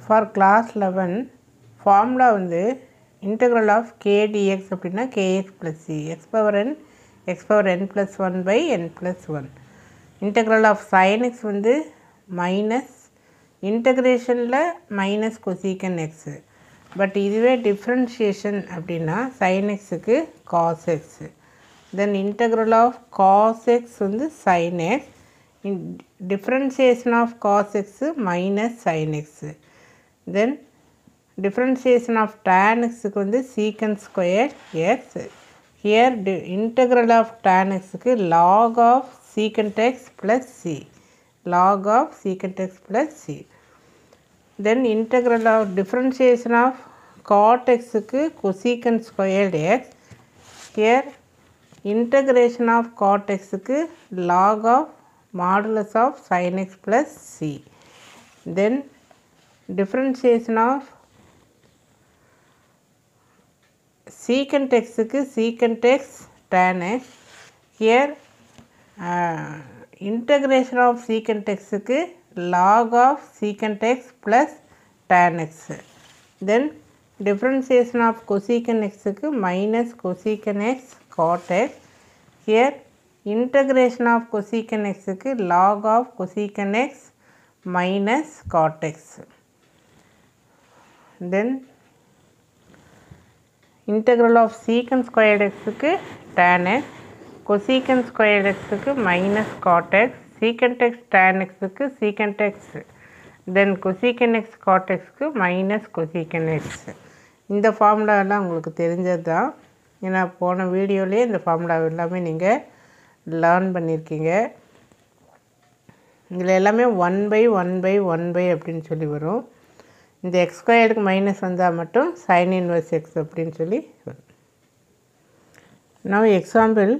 For class 11 formula வந்து integral of k dx அப்படின்னா kx plus c x power n plus 1 by n plus 1. integral of sin x வந்து minus இன்டகிரேஷனில் minus cosecant x. But இதுவே differentiation அப்படின்னா sin எக்ஸுக்கு cos x. Then integral of cos x வந்து sin x. differentiation of cos x minus sin x. then differentiation of tan x க்கு வந்து secant square x. here integral of tan x க்கு log of secant x plus c. log of secant x plus c. then integral of differentiation of cot x க்கு cosecant squared x. here integration of cot x க்கு log of modulus of sin x plus c. then differentiation of secant x க்கு secant x tan x. here integration of secant x க்கு log of secant x plus tan x. then differentiation of cosecant x க்கு minus cosecant x cot x. here integration of cosecant x க்கு log of cosecant x minus cot x. then integral of secant squared x க்கு tan x, cosecant squared x க்கு minus cot x, secant x tan x க்கு secant x, then cosecant x cot x க்கு minus cosecant x. இந்த ஃபார்முலாலாம் உங்களுக்கு தெரிஞ்சது தான். ஏன்னா போன வீடியோலேயே இந்த ஃபார்முலா எல்லாமே நீங்கள் லேர்ன் பண்ணியிருக்கீங்க. இதில் எல்லாமே 1/1/1 அப்படின்னு சொல்லி வரும். இந்த எக்ஸ் ஸ்கொயர்டுக்கு மைனஸ் வந்தால் மட்டும் சைன் இன்வர்ஸ் எக்ஸ் அப்படின்னு சொல்லி வரும். நான் எக்ஸாம்பிள்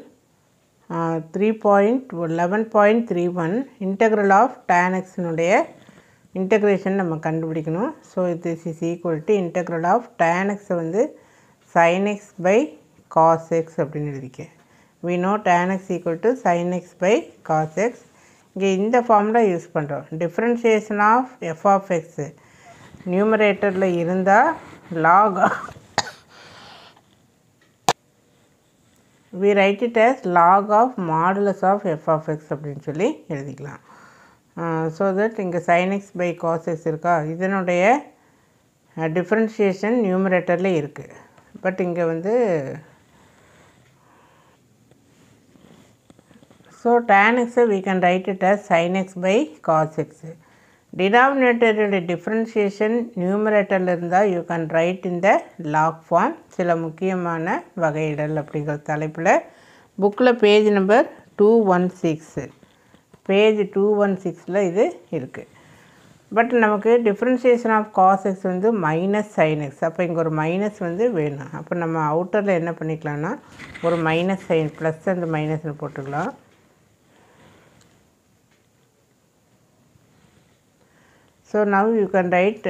3.11.31 இன்டெக்ரல் ஆஃப் tan எக்ஸினுடைய இன்டெக்ரேஷன் நம்ம கண்டுபிடிக்கணும். So this is equal to integral of tan எக்ஸை வந்து sin x by cos x அப்படின்னு எழுதிக்க. we know tan x equal to sin x by cos x. இங்கே இந்த ஃபார்முலா யூஸ் பண்ணுறோம். differentiation of f of x நியூமரேட்டரில் இருந்தால் log we write it as log of modulus of f of x அப்படின்னு சொல்லி எழுதிக்கலாம். ஸோ தட் இங்கே sin x by cos x இருக்கா, இதனுடைய டிஃப்ரென்ஷியேஷன் நியூமரேட்டரில் இருக்குது. பட் இங்கே வந்து so tan x we can write it as sin x by cos x. denominator differentiation numerator இருந்தால் you can write in the log form. சில முக்கியமான வகையிடல் அப்படிங்கிற தலைப்பில் புக்கில் பேஜ் நம்பர் 216 பேஜ் 216 இது இருக்குது. பட் நமக்கு டிஃப்ரென்ஷியேஷன் ஆஃப் காஸ் எக்ஸ் வந்து மைனஸ் சைன் எக்ஸ். அப்போ இங்கே ஒரு மைனஸ் வந்து வேணும். அப்போ நம்ம அவுட்டரில் என்ன பண்ணிக்கலாம்னா ஒரு மைனஸ் சைன் ப்ளஸ் அந்த மைனஸ்னு போட்டுக்கலாம். So now you can write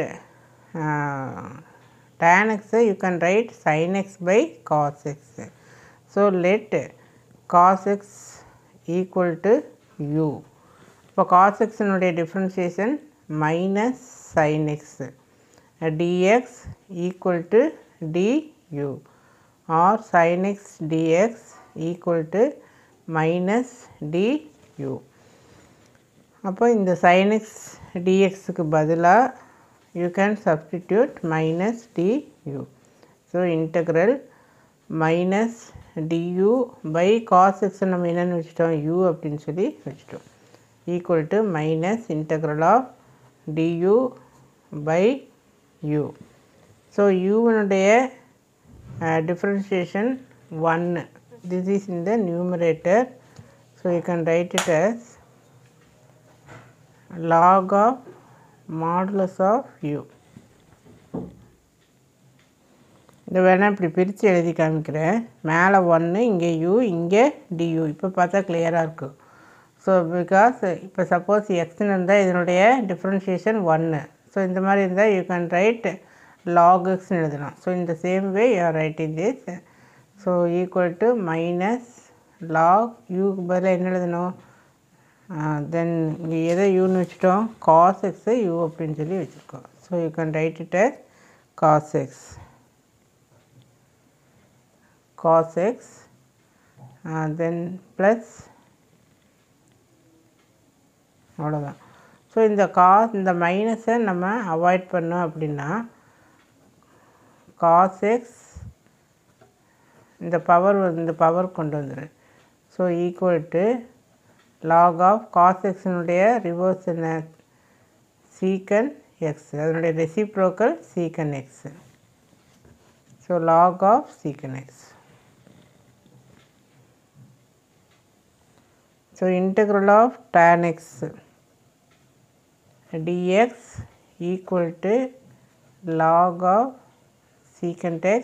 tan x you can write sin x by cos x. So let cos x equal to u. இப்போ cos x னுடைய differentiation minus sin x dx equal to du or sin x dx equal to minus du. அப்போ இந்த sin x dxக்கு பதிலாக you can substitute minus du. so integral minus du by cos x நம்ம என்னென்னு வச்சுட்டோம் u அப்படின்னு சொல்லி வச்சுட்டோம் equal to minus integral of du by u. so u னுடைய differentiation 1. this is in the numerator. so you can write it as log of modulus of u. இந்த வேணால் இப்படி பிரித்து எழுதி காமிக்கிறேன். மேலே 1 இங்கே u இங்கே du. இப்போ பார்த்தா கிளியராக இருக்கும். ஸோ பிகாஸ் இப்போ சப்போஸ் எக்ஸ்ன்னு இருந்தால் இதனுடைய டிஃப்ரென்ஷியேஷன் 1. ஸோ இந்த மாதிரி இருந்தால் யூ கேன் ரைட் log xன்னு எழுதலாம். ஸோ இந்த same way you are writing this. So equal to minus log uக்கு பதிலாக என்ன எழுதணும் தென் இங்கே எதை யூன்னு வச்சுட்டோம், cos x u அப்படின்னு சொல்லி வச்சுருக்கோம். So you can write it as cos x then plus அவ்வளோதான். ஸோ இந்த மைனஸை நம்ம அவாய்ட் பண்ணோம் அப்படின்னா cos x இந்த பவர் கொண்டு வந்துடு. So equal to log of cos xனுடைய ரிவர்ஸ் என்ன, secant x, அதனுடைய reciprocal secant x. So log of secant x. So integral of tan x dx equal to log of secant x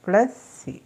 plus c.